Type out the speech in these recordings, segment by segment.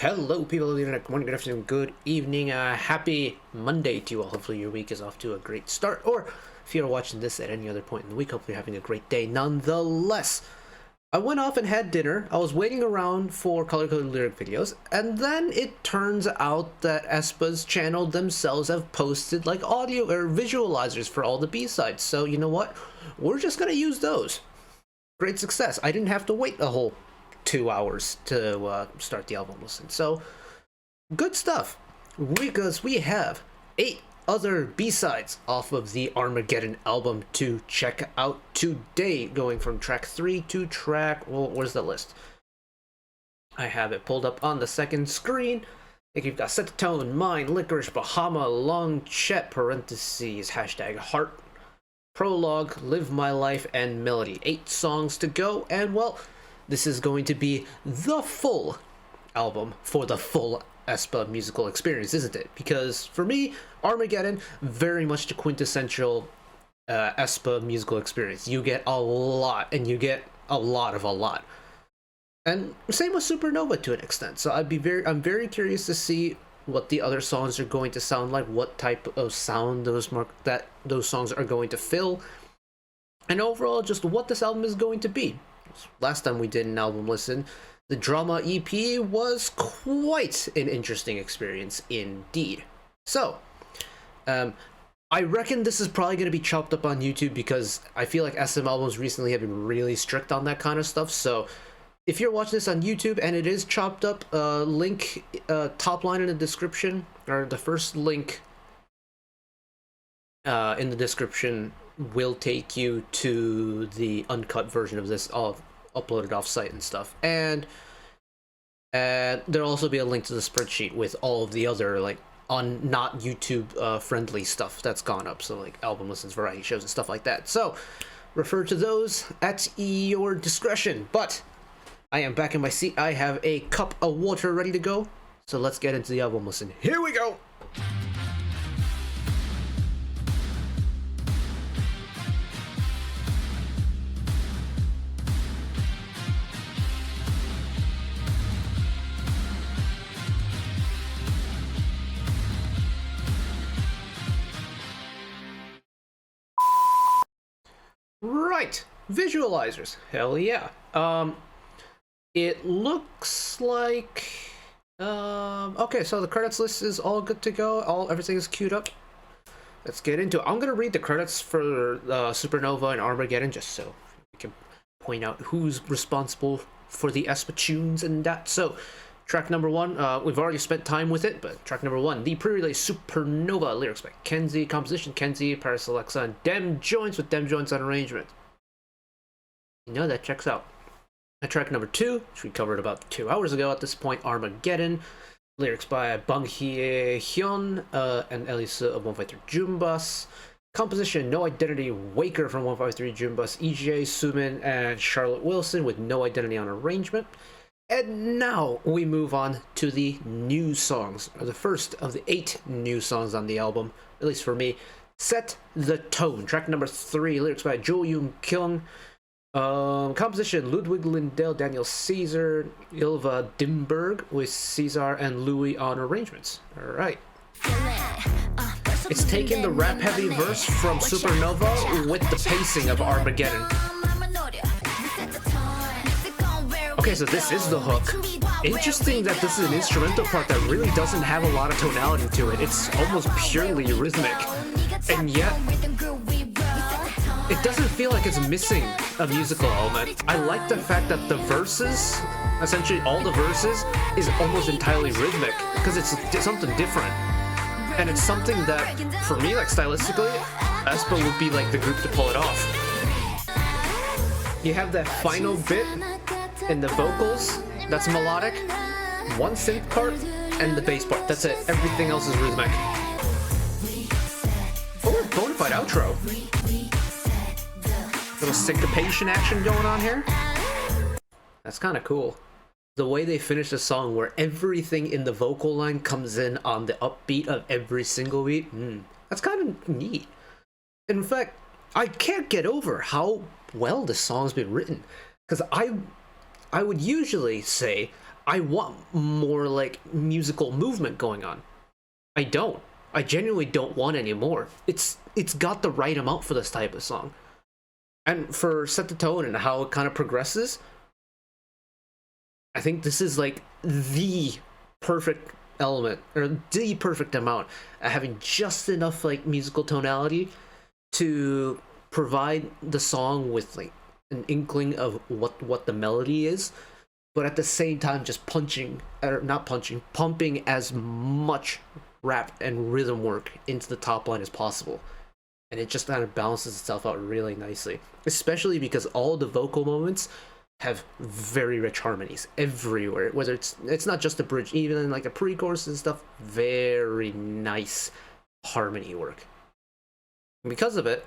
Hello, people of the internet. Good morning, good afternoon, good evening. Happy Monday to you all. Hopefully, your week is off to a great start. Or if you're watching this at any other point in the week, hopefully, you're having a great day nonetheless. I went off and had dinner. I was waiting around for color-coded lyric videos, and then it turns out that aespa's channel themselves have posted like audio or visualizers for all the B-sides. So, you know what? We're just gonna use those. Great success. I didn't have to wait a whole 2 hours to start the album listen. So good stuff, because we have 8 other B-sides off of the Armageddon album to check out today, going from track 3 to track, well, where's the list? I have it pulled up on the second screen. I think you've got Set the Tone, Mine, Licorice, Bahama, Long Chet, parentheses, hashtag Heart, Prologue, Live My Life, and Melody. 8 songs to go, and well, this is going to be the full album for the full aespa musical experience, isn't it? Because for me, Armageddon, very much the quintessential aespa musical experience. You get a lot, and you get a lot of a lot. And same with Supernova to an extent. So I'm very curious to see what the other songs are going to sound like, what type of sound those songs are going to fill, and overall just what this album is going to be. Last time we did an album listen, the Drama EP was quite an interesting experience indeed. So, I reckon this is probably going to be chopped up on YouTube, because I feel like SM albums recently have been really strict on that kind of stuff. So, if you're watching this on YouTube and it is chopped up, link top line in the description, or the first link in the description will take you to the uncut version of this, all uploaded off site and stuff. And there'll also be a link to the spreadsheet with all of the other like on not YouTube friendly stuff that's gone up, so like album listens, variety shows, and stuff like that. So refer to those at your discretion. But I am back in my seat. I have a cup of water ready to go, so let's get into the album listen. Here we go. Right, visualizers, hell yeah. It looks like okay, so the credits list is all good to go. Everything is queued up. Let's get into it. I'm gonna read the credits for Supernova and Armageddon, just so we can point out who's responsible for the aespa tunes and that. So track number 1, we've already spent time with it, but track number 1, the pre-release Supernova, lyrics by Kenzie, composition Kenzie, Paris Alexa, and Dem Joints with Dem Joints on arrangement. You know, that checks out. And track number 2, which we covered about 2 hours ago at this point, Armageddon, lyrics by Bang Hye Hyun and Elisa of 153 Jumbus, composition No Identity, Waker from 153 Jumbus, EJ Sumin, and Charlotte Wilson with No Identity on arrangement. And now we move on to the new songs, or the first of the 8 new songs on the album, at least for me. Set the Tone, track number 3, lyrics by Jo Yoon Kyung, composition Ludwig Lindell, Daniel Caesar, Ilva Dimberg with Caesar and Louis on arrangements. Alright. It's taking the rap-heavy verse from Supernova with the pacing of Armageddon. Okay, so this is the hook. Interesting that this is an instrumental part that really doesn't have a lot of tonality to it. It's almost purely rhythmic. And yet, it doesn't feel like it's missing a musical element. I like the fact that the verses, essentially all the verses, is almost entirely rhythmic, because it's something different. And it's something that, for me, like stylistically, aespa would be like the group to pull it off. You have that final bit in the vocals that's melodic, one synth part, and the bass part. That's it. Everything else is rhythmic. Oh, bona fide outro. Little syncopation action going on here. That's kind of cool. The way they finish the song, where everything in the vocal line comes in on the upbeat of every single beat. That's kind of neat. In fact, I can't get over how well this song's been written. Because I would usually say I want more like musical movement going on. I don't. I genuinely don't want any more. It's got the right amount for this type of song. And for Set the Tone and how it kind of progresses, I think this is like the perfect element, or the perfect amount of having just enough like musical tonality to provide the song with like an inkling of what the melody is, but at the same time just pumping as much rap and rhythm work into the top line as possible. And it just kind of balances itself out really nicely, especially because all the vocal moments have very rich harmonies everywhere, whether it's not just the bridge, even in like the pre-chorus and stuff. Very nice harmony work, and because of it,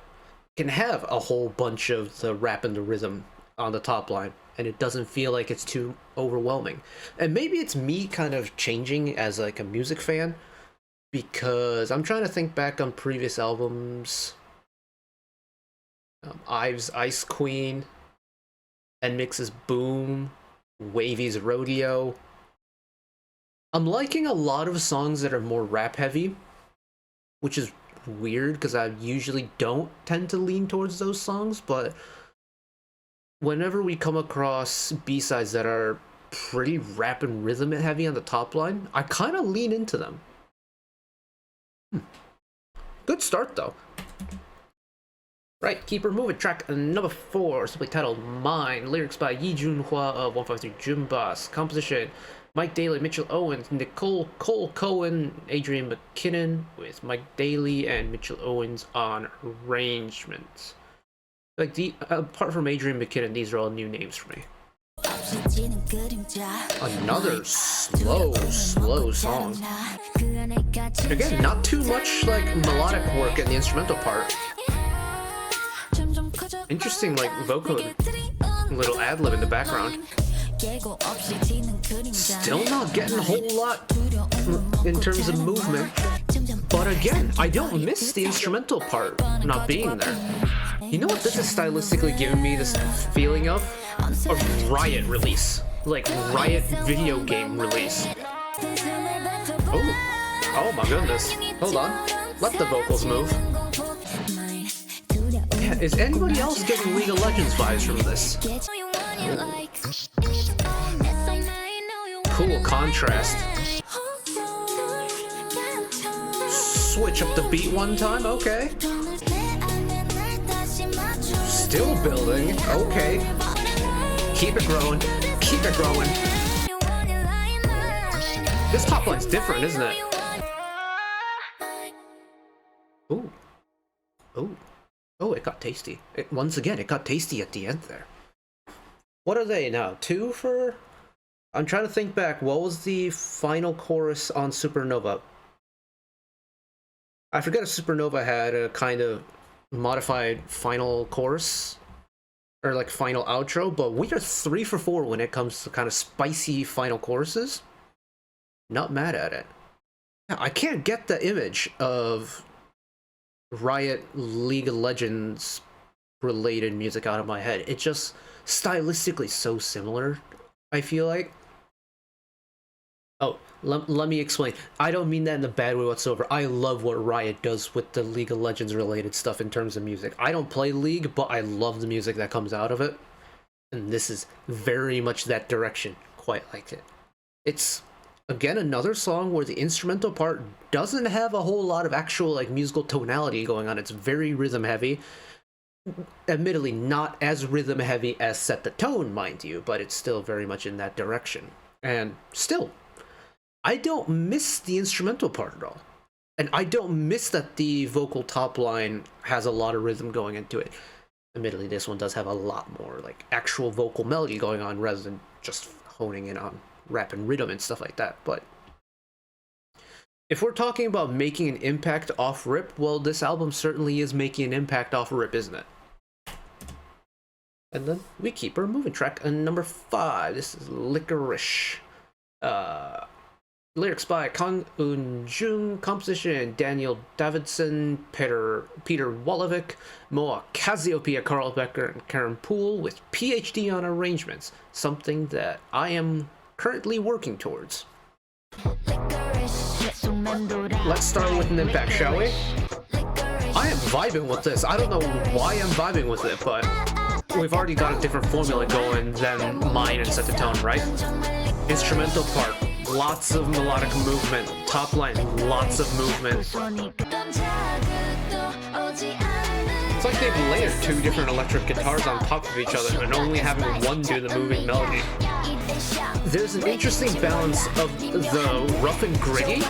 can have a whole bunch of the rap and the rhythm on the top line, and it doesn't feel like it's too overwhelming. And maybe it's me kind of changing as like a music fan, because I'm trying to think back on previous albums. Ives Ice Queen, NMIX's Boom, Wavy's Rodeo. I'm liking a lot of songs that are more rap heavy, which is weird because I usually don't tend to lean towards those songs, but whenever we come across B-sides that are pretty rap and rhythm heavy on the top line, I kind of lean into them. Good start though. Right, keep her moving. Track number 4, simply titled Mine. Lyrics by Yi Junhua of 153 Jumbas. Composition Mike Daly, Mitchell Owens, Nicole Cole Cohen, Adrian McKinnon, with Mike Daly and Mitchell Owens on arrangements. Like apart from Adrian McKinnon, these are all new names for me. Another slow song. Again, not too much like melodic work in the instrumental part. Interesting, like vocal, little ad-lib in the background. Still not getting a whole lot in terms of movement, but again, I don't miss the instrumental part not being there. You know what this is stylistically giving me this feeling of? A Riot release. Like Riot video game release. Oh my goodness. Hold on. Let the vocals move. Yeah, is anybody else getting League of Legends vibes from this? Cool contrast. Switch up the beat one time, okay. Still building, okay. Keep it growing, keep it growing. This top line's different, isn't it? Ooh. Ooh. Oh, it got tasty. Once again, it got tasty at the end there. What are they now? 2 for... I'm trying to think back. What was the final chorus on Supernova? I forget if Supernova had a kind of modified final chorus. Or like final outro. But we are 3 for 4 when it comes to kind of spicy final choruses. Not mad at it. I can't get the image of Riot League of Legends related music out of my head. It's just stylistically so similar, I feel like. Oh, let me explain. I don't mean that in a bad way whatsoever. I love what Riot does with the League of Legends related stuff in terms of music. I don't play League, but I love the music that comes out of it. And this is very much that direction. Quite like it. It's, again, another song where the instrumental part doesn't have a whole lot of actual like musical tonality going on. It's very rhythm heavy. Admittedly, not as rhythm heavy as Set the Tone, mind you, but it's still very much in that direction. And still, I don't miss the instrumental part at all. And I don't miss that the vocal top line has a lot of rhythm going into it. Admittedly, this one does have a lot more like actual vocal melody going on rather than just honing in on rap and rhythm and stuff like that. But if we're talking about making an impact off rip, well, this album certainly is making an impact off rip, isn't it? And then we keep her moving. Track number 5. This is Licorice. Lyrics by Kang Eun-jung, composition Daniel Davidson, Peter Wolovic, Moa Cassiopeia, Carl Becker, and Karen Poole, with PhD on arrangements. Something that I am currently working towards. Let's start with an impact, shall we? I am vibing with this. I don't know why I'm vibing with it, but we've already got a different formula going than mine and Set the Tone, right? Instrumental part, lots of melodic movement. Top line, lots of movement. It's like they've layered two different electric guitars on top of each other and only having one do the moving melody. There's an interesting balance of the rough and gritty,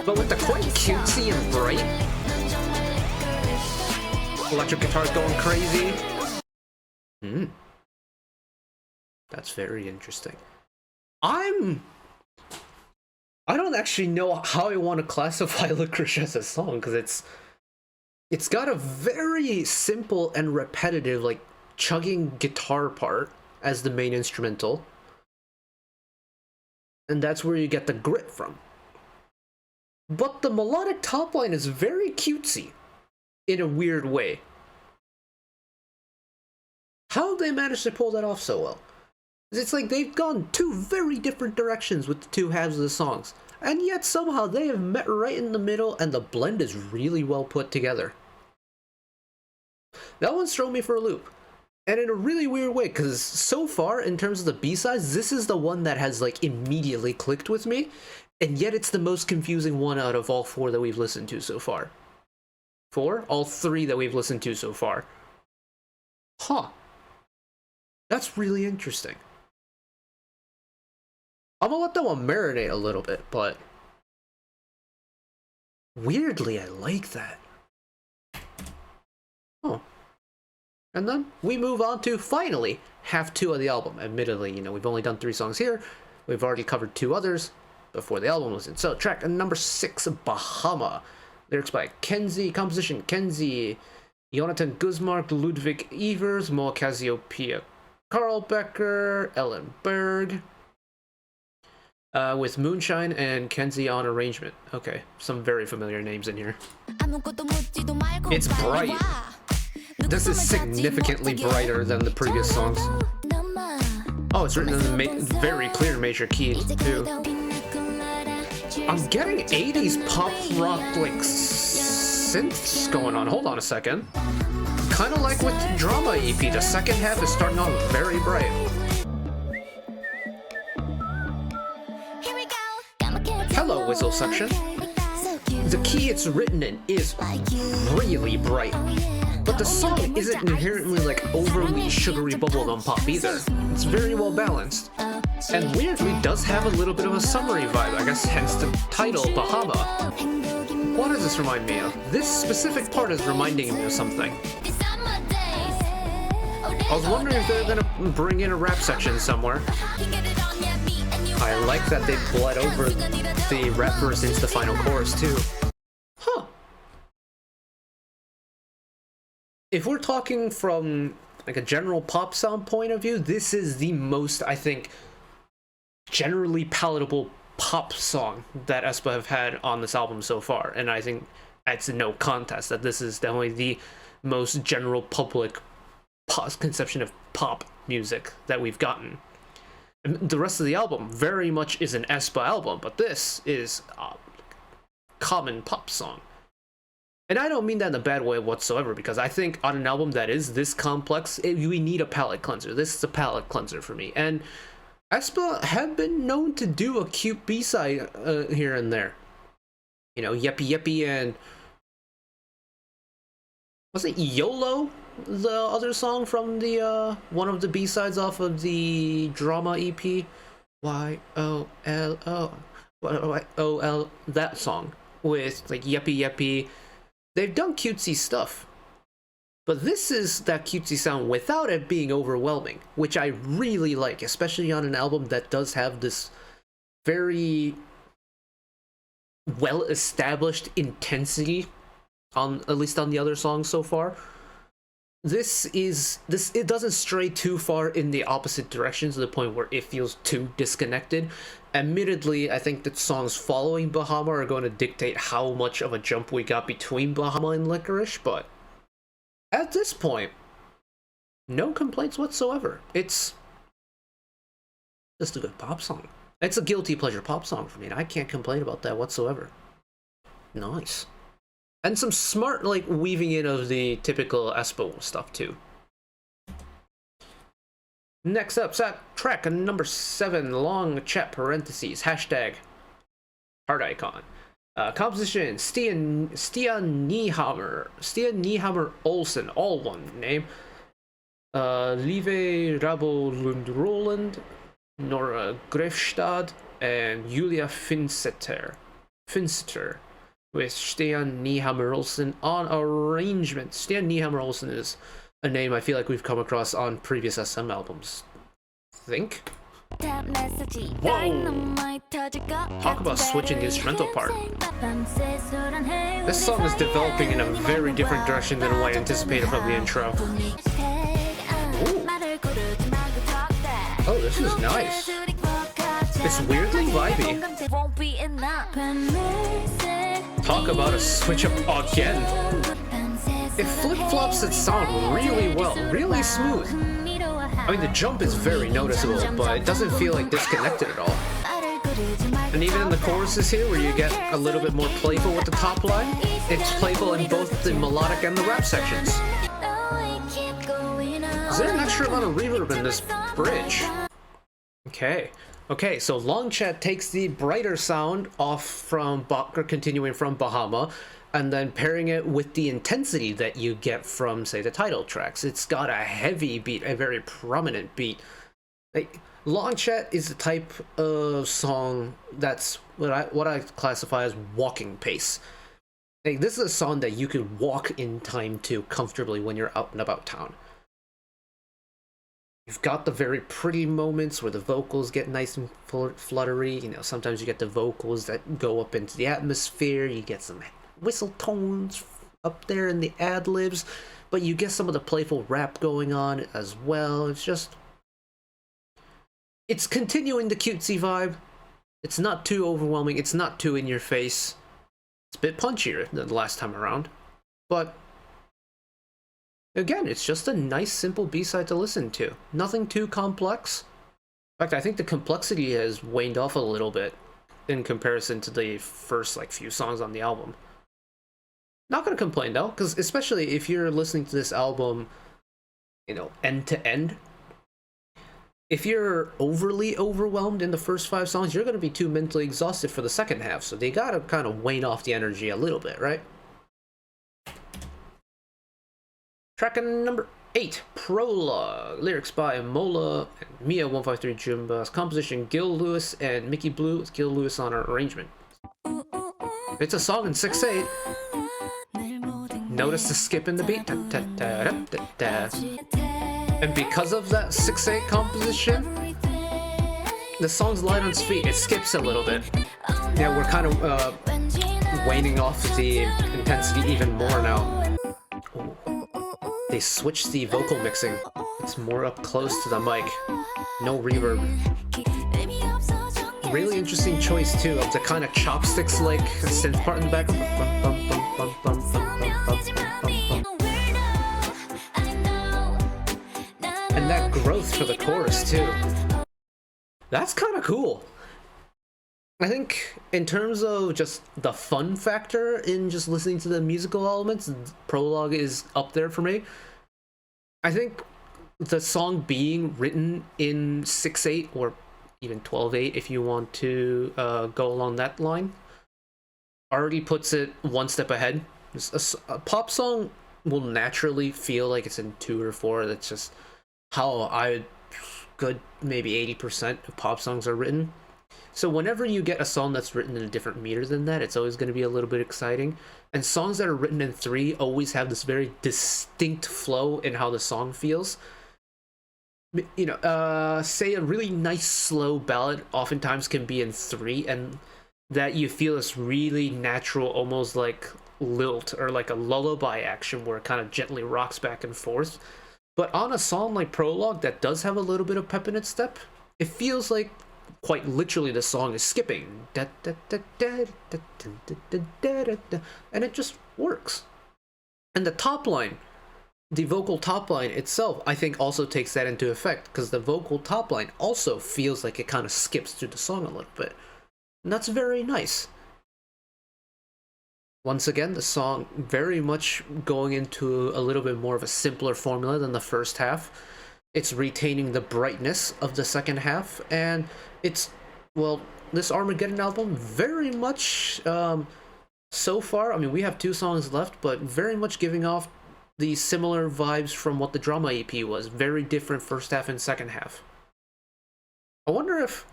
but with the quite cutesy and bright. Electric guitars going crazy. That's very interesting. I don't actually know how I want to classify Licorice as a song, because it's got a very simple and repetitive, like, chugging guitar part as the main instrumental. And that's where you get the grit from. But the melodic top line is very cutesy in a weird way. How they managed to pull that off so well? It's like they've gone two very different directions with the two halves of the songs, and yet somehow they have met right in the middle, and the blend is really well put together. That one's thrown me for a loop, and in a really weird way, because so far, in terms of the B-sides, this is the one that has, like, immediately clicked with me, and yet it's the most confusing one out of all four that we've listened to so far. All three that we've listened to so far. Huh. That's really interesting. I'm gonna let that one marinate a little bit, but weirdly, I like that. Oh. And then we move on to, finally, half two of the album. Admittedly, you know, we've only done 3 songs here. We've already covered 2 others before the album was in. So, track number 6, Bahama. Lyrics by Kenzie, composition Kenzie, Jonathan Guzmark, Ludwig Evers, Moa Cassiopeia, Carl Becker, Ellen Berg. With Moonshine and Kenzie on arrangement. Okay, some very familiar names in here. It's bright. This is significantly brighter than the previous songs. Oh, it's written in a very clear major key, too. I'm getting 80s pop rock, like, synths going on. Hold on a second. Kind of like with Drama EP, the second half is starting off very bright. Hello, whistle section. The key it's written in is really bright, but the song isn't inherently, like, overly sugary bubblegum pop either. It's very well balanced, and weirdly does have a little bit of a summery vibe, I guess hence the title, Bahama. What does this remind me of? This specific part is reminding me of something. I was wondering if they're gonna bring in a rap section somewhere. I like that they bled over the rap verse into the final chorus, too. Huh. If we're talking from, like, a general pop sound point of view, this is the most, I think, generally palatable pop song that aespa have had on this album so far. And I think it's no contest that this is definitely the most general public conception of pop music that we've gotten. The rest of the album very much is an aespa album, but this is a common pop song. And I don't mean that in a bad way whatsoever, because I think on an album that is this complex, we need a palate cleanser. This is a palate cleanser for me. And aespa have been known to do a cute B-side here and there. You know, Yeppy Yeppy and... was it YOLO? The other song from the one of the B-sides off of the Drama EP, YOLO, that song with, like, Yeppy Yeppy. They've done cutesy stuff, but this is that cutesy sound without it being overwhelming, which I really like, especially on an album that does have this very well-established intensity on, at least on the other songs so far. It doesn't stray too far in the opposite direction to the point where it feels too disconnected. Admittedly, I think the songs following Bahama are going to dictate how much of a jump we got between Bahama and Licorice, but at this point, no complaints whatsoever. It's Just a good pop song. It's a guilty pleasure pop song for me, and I can't complain about that whatsoever. Nice. And some smart, like, weaving in of the typical aespa stuff, too. Next up, track number 7, long chat parentheses, hashtag heart icon. Composition, Stian Niehammer Olsen, all one name. Live Rabo Roland, Nora Grefstad, and Julia Finstetter, with Stian Niehammer Olsen on arrangement. Stian Niehammer Olsen is a name I feel like we've come across on previous SM albums. Think? Whoa! Talk about switching the instrumental part. This song is developing in a very different direction than what I anticipated from the intro. Ooh. Oh, this is nice. It's weirdly vibey. Talk about a switch up again. It flip-flops its sound really well, really smooth. I mean, the jump is very noticeable, but it doesn't feel like disconnected at all. And even in the choruses here, where you get a little bit more playful with the top line, it's playful in both the melodic and the rap sections. Is there an extra amount of reverb in this bridge? Okay, so Long Chat takes the brighter sound off from, or continuing from Bahama, and then pairing it with the intensity that you get from, say, the title tracks. It's got a heavy beat, a very prominent beat. Like, Long Chat is the type of song that's what I classify as walking pace. Like, this is a song that you could walk in time to comfortably when you're out and about town. You've got the very pretty moments where the vocals get nice and fluttery. You know, sometimes you get the vocals that go up into the atmosphere. You get some whistle tones up there in the ad-libs, but you get some of the playful rap going on as well. It's continuing the cutesy vibe. It's not too overwhelming. It's not too in your face. It's a bit punchier than the last time around, but again, it's just a nice, simple B-side to listen to. Nothing too complex. In fact, I think the complexity has waned off a little bit in comparison to the first, few songs on the album. Not gonna complain, though, because especially if you're listening to this album, end to end, if you're overly overwhelmed in the first 5 songs, you're gonna be too mentally exhausted for the second half, so they gotta kind of wane off the energy a little bit, right? Track number 8, Prologue. Lyrics by Mola and Mia153 Jumbas. Composition Gil Lewis and Mickey Blue with Gil Lewis on our arrangement. It's a song in 6/8. Notice the skip in the beat. And because of that 6/8 composition, the song's light on its feet. It skips a little bit. Yeah, we're kind of waning off the intensity even more now. Ooh. They switched the vocal mixing. It's more up close to the mic. No reverb. Really interesting choice too of the kind of chopsticks-like synth part in the background. And that growth for the chorus too. That's kind of cool. I think in terms of just the fun factor in just listening to the musical elements, Prologue is up there for me. I think the song being written in 6/8 or even 12/8 if you want to go along that line already puts it one step ahead. A pop song will naturally feel like it's in 2 or 4. That's just how maybe 80% of pop songs are written. So whenever you get a song that's written in a different meter than that, it's always going to be a little bit exciting. And songs that are written in 3 always have this very distinct flow in how the song feels. Say a really nice slow ballad oftentimes can be in 3, and that you feel this really natural, almost like lilt or like a lullaby action where it kind of gently rocks back and forth. But on a song like Prologue that does have a little bit of pep in its step, it feels like quite literally the song is skipping. And it just works. And the top line the vocal top line itself, I think, also takes that into effect, because the vocal top line also feels like it kind of skips through the song a little bit. And that's very nice. Once again, the song very much going into a little bit more of a simpler formula than the first half. It's retaining the brightness of the second half, and it's, well, this Armageddon album very much, so far, I mean, we have 2 songs left, but very much giving off the similar vibes from what the drama EP was. Very different first half and second half. I wonder if...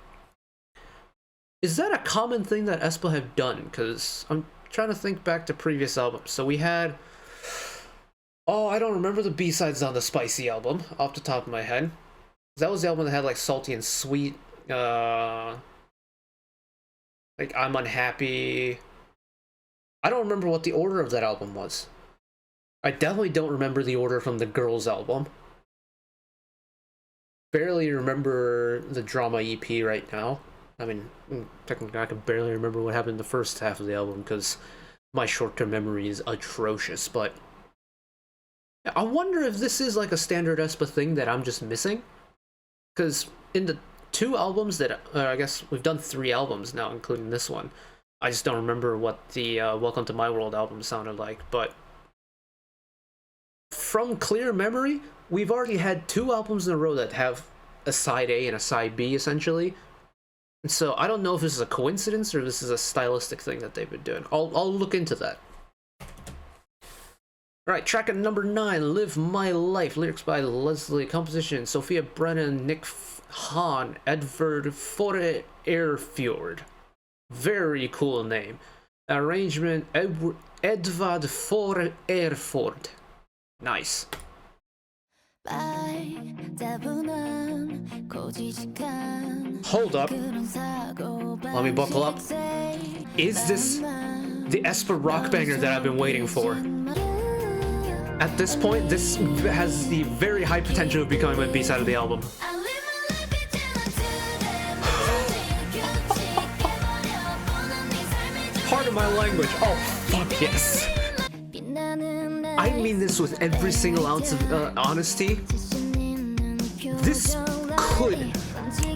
is that a common thing that aespa have done? Because I'm trying to think back to previous albums. So we had... oh, I don't remember the B-sides on the Spicy album, off the top of my head. That was the album that had, like, Salty and Sweet, like, I'm Unhappy... I don't remember what the order of that album was. I definitely don't remember the order from the Girls album. Barely remember the drama EP right now. I mean, technically I can barely remember what happened in the first half of the album because my short-term memory is atrocious, but... I wonder if this is like a standard aespa thing that I'm just missing. Because in the 2 albums that... I guess we've done 3 albums now, including this one. I just don't remember what the Welcome to My World album sounded like, but... from clear memory, we've already had 2 albums in a row that have a side A and a side B, essentially. And so I don't know if this is a coincidence or this is a stylistic thing that they've been doing. I'll look into that. Alright, track at number 9, Live My Life. Lyrics by Leslie. Composition, Sophia Brennan, Nick Hahn, Edvard Fore Airfjord. Very cool name. Arrangement, Edvard Fore Airfjord. Nice. Hold up. Let me buckle up. Is this the aespa rock banger that I've been waiting for? At this point, this has the very high potential of becoming my B-side of the album. Pardon my language. Oh, fuck yes. I mean this with every single ounce of honesty. This could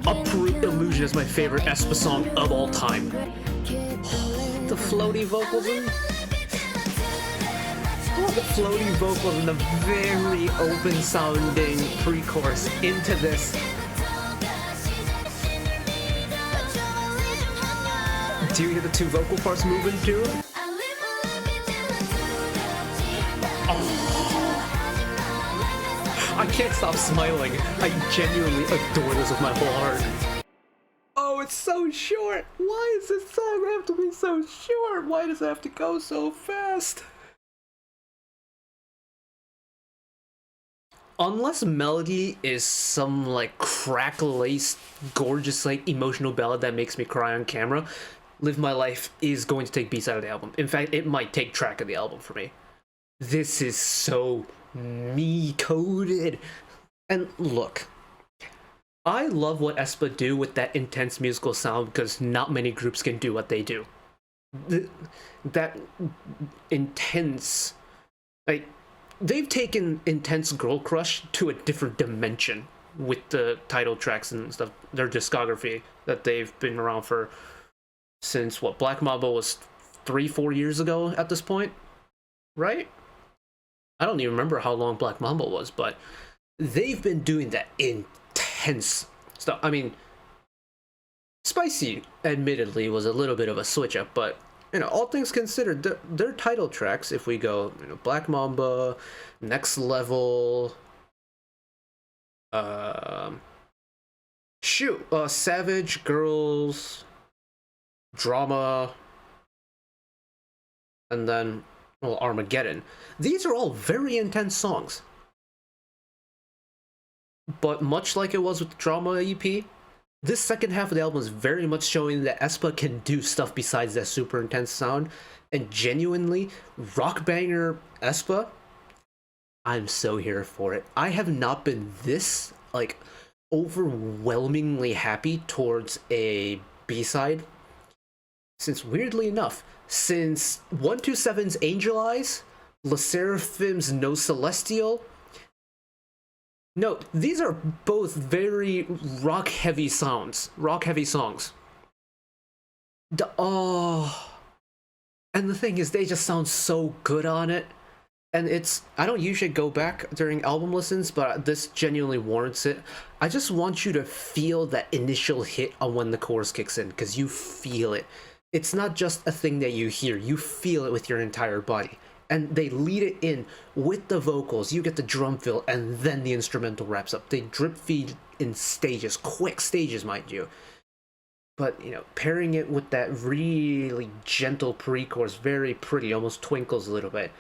uproot Illusion as my favorite aespa song of all time. The floaty vocals and... the floaty vocals and the very open sounding pre-chorus into this. Do you hear the 2 vocal parts moving too? I can't stop smiling. I genuinely adore this with my whole heart. Oh, it's so short! Why does this song have to be so short? Why does it have to go so fast? Unless Melody is some, like, crack-laced, gorgeous, like, emotional ballad that makes me cry on camera, Live My Life is going to take B-side of the album. In fact, it might take track of the album for me. This is so me-coded. And look, I love what aespa do with that intense musical sound because not many groups can do what they do. That intense, like, they've taken Intense Girl Crush to a different dimension with the title tracks and stuff, their discography that they've been around for since, what, Black Mamba was 3-4 years ago at this point, right? I don't even remember how long Black Mamba was, but they've been doing that intense stuff. I mean, Spicy, admittedly, was a little bit of a switch up, but, you know, all things considered, their title tracks, if we go, you know, Black Mamba, Next Level, Savage, Girls, Drama, and then, well, Armageddon. These are all very intense songs. But much like it was with the Drama EP, this second half of the album is very much showing that aespa can do stuff besides that super intense sound. And genuinely, rock banger aespa, I'm so here for it. I have not been this, like, overwhelmingly happy towards a B-side since, weirdly enough, since 127's Angel Eyes, Le Seraphim's No Celestial. No, these are both very rock-heavy sounds. Rock-heavy songs. Oh... And the thing is, they just sound so good on it. And it's... I don't usually go back during album listens, but this genuinely warrants it. I just want you to feel that initial hit on when the chorus kicks in, because you feel it. It's not just a thing that you hear. You feel it with your entire body. And they lead it in with the vocals. You get the drum fill, and then the instrumental wraps up. They drip feed in stages, quick stages, mind you. But, you know, pairing it with that really gentle pre-chorus, very pretty, almost twinkles a little bit.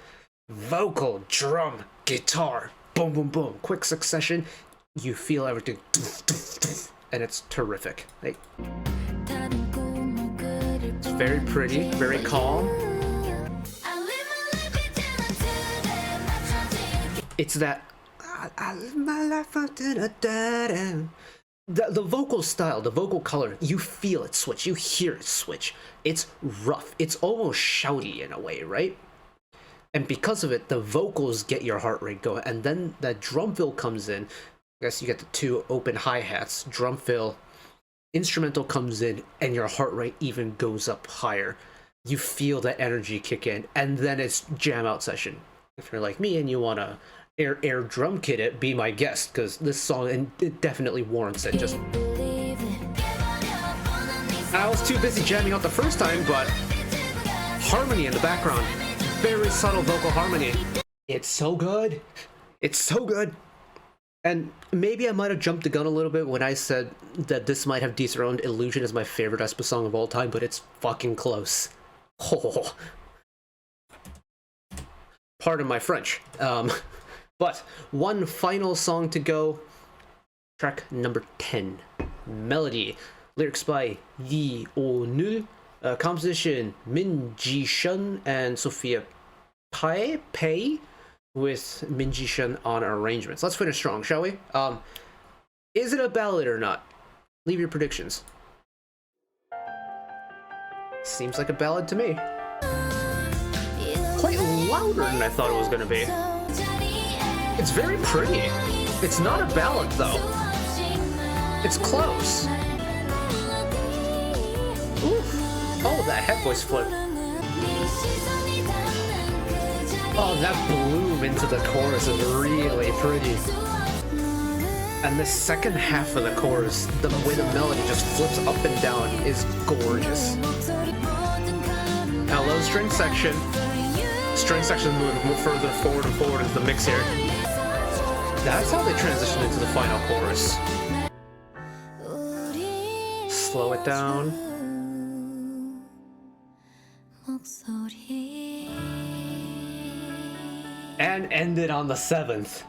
Vocal, drum, guitar, boom, boom, boom, quick succession. You feel everything, and it's terrific. Like, it's very pretty, very calm. It's that I live my life until I die. The vocal style, the vocal color, you feel it switch, you hear it switch. It's rough, it's almost shouty in a way, right? And because of it, the vocals get your heart rate going, and then the drum fill comes in. I guess you get the two open hi-hats, drum fill, instrumental comes in, and your heart rate even goes up higher. You feel that energy kick in, and then it's jam out session. If you're like me and you want to air drum kit it, be my guest, because this song, and it definitely warrants it. Just I was too busy jamming out the first time, but harmony in the background, very subtle vocal harmony. It's so good. It's so good. And maybe I might have jumped the gun a little bit when I said that this might have dethroned Illusion as my favorite aespa song of all time, but it's fucking close. Oh. Pardon my French. But one final song to go. Track number 10. Melody. Lyrics by Yi Oh-nul. Composition Min Ji-shun and Sophia Pei with Min Ji-shun on arrangements. Let's finish strong, shall we? Is it a ballad or not? Leave your predictions. Seems like a ballad to me. Quite louder than I thought it was going to be. It's very pretty. It's not a ballad, though. It's close. Oof. Oh, that head voice flip. Oh, that bloom into the chorus is really pretty. And the second half of the chorus, the way the melody just flips up and down, is gorgeous. Hello, string section. String section moving further forward and forward into the mix here. That's how they transition into the final chorus. Slow it down. And end it on the 7th.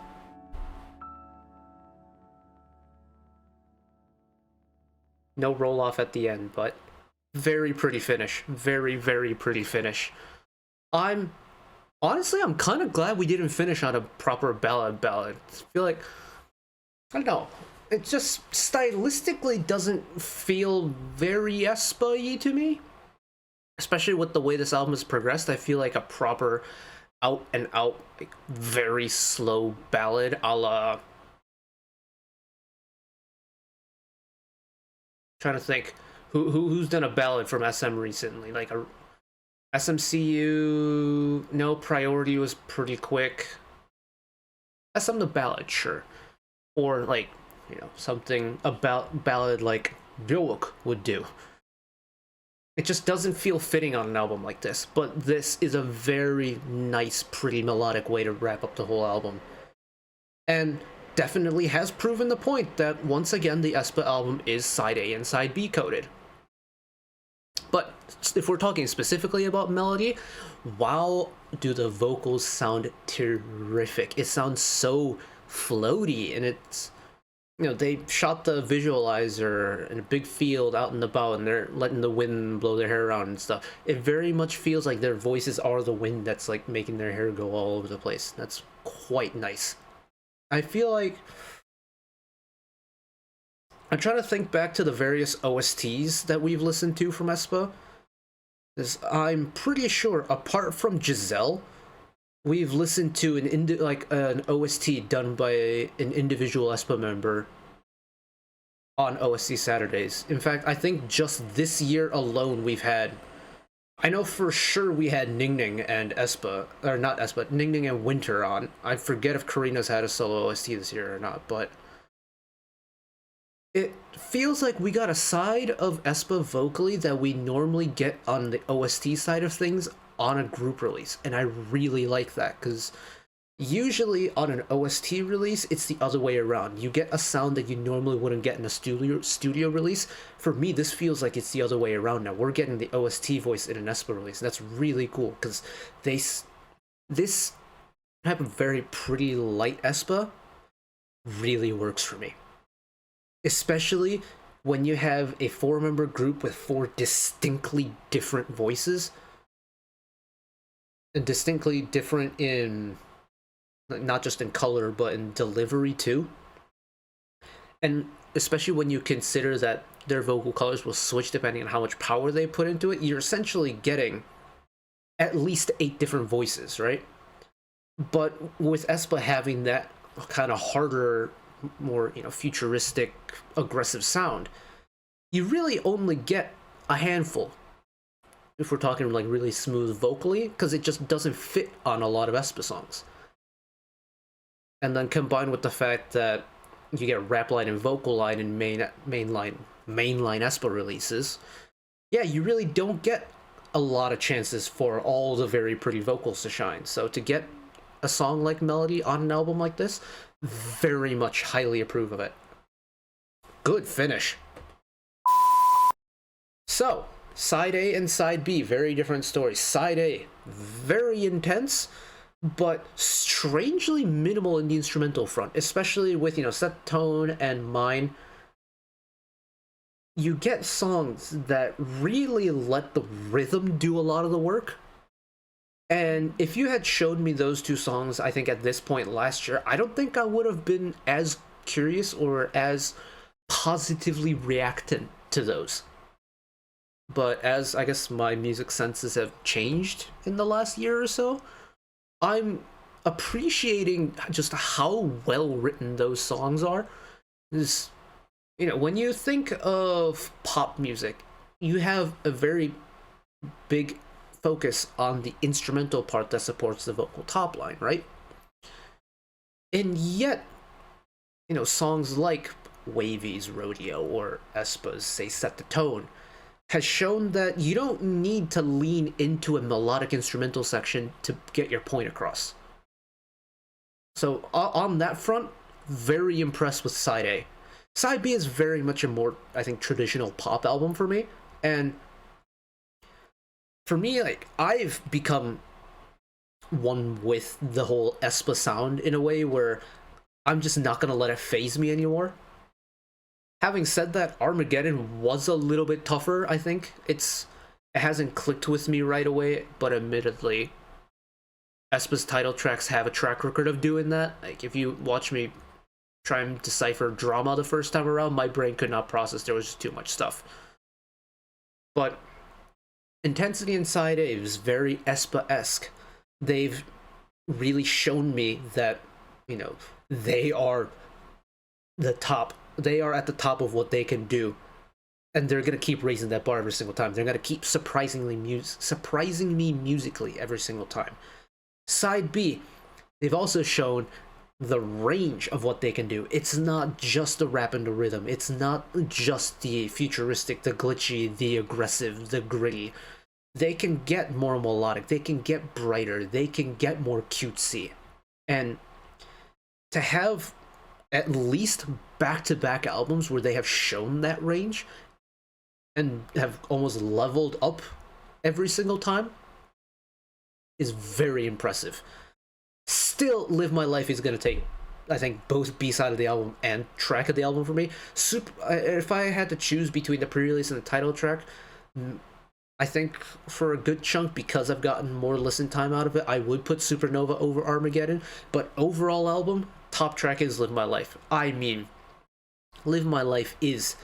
No roll off at the end, but very pretty finish. Very, very pretty finish. Honestly, I'm kind of glad we didn't finish on a proper ballad. I feel like, I don't know, it just stylistically doesn't feel very aespa-y to me. Especially with the way this album has progressed, I feel like a proper out and out, like, very slow ballad a la... Trying to think who's done a ballad from SM recently, like a SMCU. No, Priority was pretty quick. SM the ballad, sure, or like, you know, something about ballad like Björk would do. It just doesn't feel fitting on an album like this, but this is a very nice, pretty melodic way to wrap up the whole album. And definitely has proven the point that, once again, the aespa album is side A and side B coded. But if we're talking specifically about melody, wow, do the vocals sound terrific. It sounds so floaty, and it's, you know, they shot the visualizer in a big field out and about, and they're letting the wind blow their hair around and stuff. It very much feels like their voices are the wind that's like making their hair go all over the place. That's quite nice. I feel like I'm trying to think back to the various OSTs that we've listened to from aespa. I'm pretty sure, apart from Giselle, we've listened to an OST done by an individual aespa member on OST Saturdays. In fact, I think just this year alone we've had, I know for sure we had Ning Ning and aespa, or not aespa, Ning Ning and Winter on. I forget if Karina's had a solo OST this year or not, but it feels like we got a side of aespa vocally that we normally get on the OST side of things on a group release, and I really like that, because usually on an OST release, it's the other way around. You get a sound that you normally wouldn't get in a studio release. For me, this feels like it's the other way around now. We're getting the OST voice in an aespa release, and that's really cool, because this type of very pretty light aespa really works for me. Especially when you have a 4-member group with 4 distinctly different voices. And distinctly different in, not just in color, but in delivery too. And especially when you consider that their vocal colors will switch depending on how much power they put into it, you're essentially getting at least 8 different voices, right? But with aespa having that kind of harder, more, futuristic, aggressive sound, you really only get a handful. If we're talking like really smooth vocally, because it just doesn't fit on a lot of aespa songs. And then combined with the fact that you get rap line and vocal line in mainline aespa releases, yeah, you really don't get a lot of chances for all the very pretty vocals to shine. So to get a song like Melody on an album like this, very much highly approve of it. Good finish. So, side A and side B, very different stories. Side A, very intense, but strangely minimal in the instrumental front, especially with, Set Tone and Mine. You get songs that really let the rhythm do a lot of the work. And if you had showed me those 2 songs, I think at this point last year, I don't think I would have been as curious or as positively reactant to those. But as I guess my music senses have changed in the last year or so, I'm appreciating just how well written those songs are. This, when you think of pop music, you have a very big focus on the instrumental part that supports the vocal top line, right? And yet, songs like Wavy's Rodeo or aespa's Say Set the Tone has shown that you don't need to lean into a melodic instrumental section to get your point across. So on that front, very impressed with side A. Side B is very much a more, I think, traditional pop album for me, and for me, like, I've become one with the whole aespa sound in a way where I'm just not gonna let it phase me anymore. Having said that, Armageddon was a little bit tougher, I think. It hasn't clicked with me right away, but admittedly, aespa's title tracks have a track record of doing that. Like, if you watch me try and decipher drama the first time around, my brain could not process, there was just too much stuff. But intensity inside A is very aespa-esque. They've really shown me that, they are the top. They are at the top of what they can do, and they're gonna keep raising that bar every single time. They're gonna keep surprising me musically every single time. Side B, they've also shown the range of what they can do. It's not just the rap and the rhythm. It's not just the futuristic, the glitchy, the aggressive, the gritty. They can get more melodic. They can get brighter. They can get more cutesy. And to have at least back-to-back albums where they have shown that range and have almost leveled up every single time is very impressive. Still, Live My Life is going to take, I think, both B-side of the album and track of the album for me. If I had to choose between the pre-release and the title track, I think for a good chunk, because I've gotten more listen time out of it, I would put Supernova over Armageddon. But overall album, top track is Live My Life. I mean, Live My Life is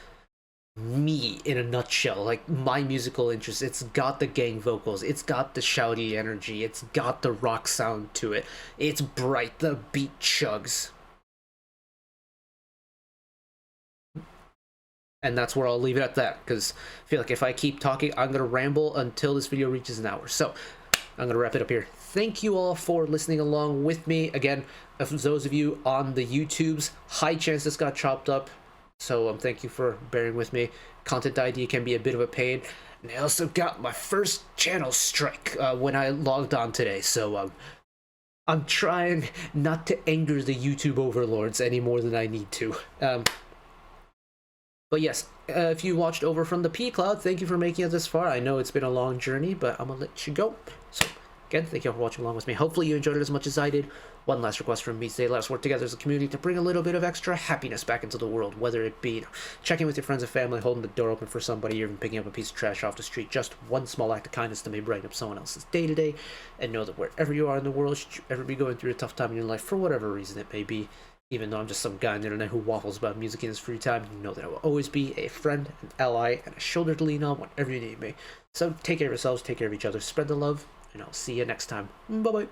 me in a nutshell, like my musical interest. It's got the gang vocals, it's got the shouty energy, it's got the rock sound to it, it's bright, the beat chugs. And that's where I'll leave it at that, because I feel like if I keep talking, I'm gonna ramble until this video reaches an hour. So I'm gonna wrap it up here. Thank you all for listening along with me. Again, for those of you on the YouTubes, high chance this got chopped up, so thank you for bearing with me. Content ID can be a bit of a pain. And I also got my first channel strike when I logged on today, so I'm trying not to anger the YouTube overlords any more than I need to. But yes, if you watched over from the P Cloud, thank you for making it this far. I know it's been a long journey, but I'm gonna let you go. So again, thank you all for watching along with me. Hopefully you enjoyed it as much as I did. One last request from me today: let's work together as a community to bring a little bit of extra happiness back into the world, whether it be checking with your friends and family, holding the door open for somebody, or even picking up a piece of trash off the street. Just one small act of kindness that may brighten up someone else's day to day. And know that wherever you are in the world, should you ever be going through a tough time in your life, for whatever reason it may be, even though I'm just some guy on the internet who waffles about music in his free time, you know that I will always be a friend, an ally, and a shoulder to lean on whenever you need me. So take care of yourselves, take care of each other, spread the love, and I'll see you next time. Bye-bye.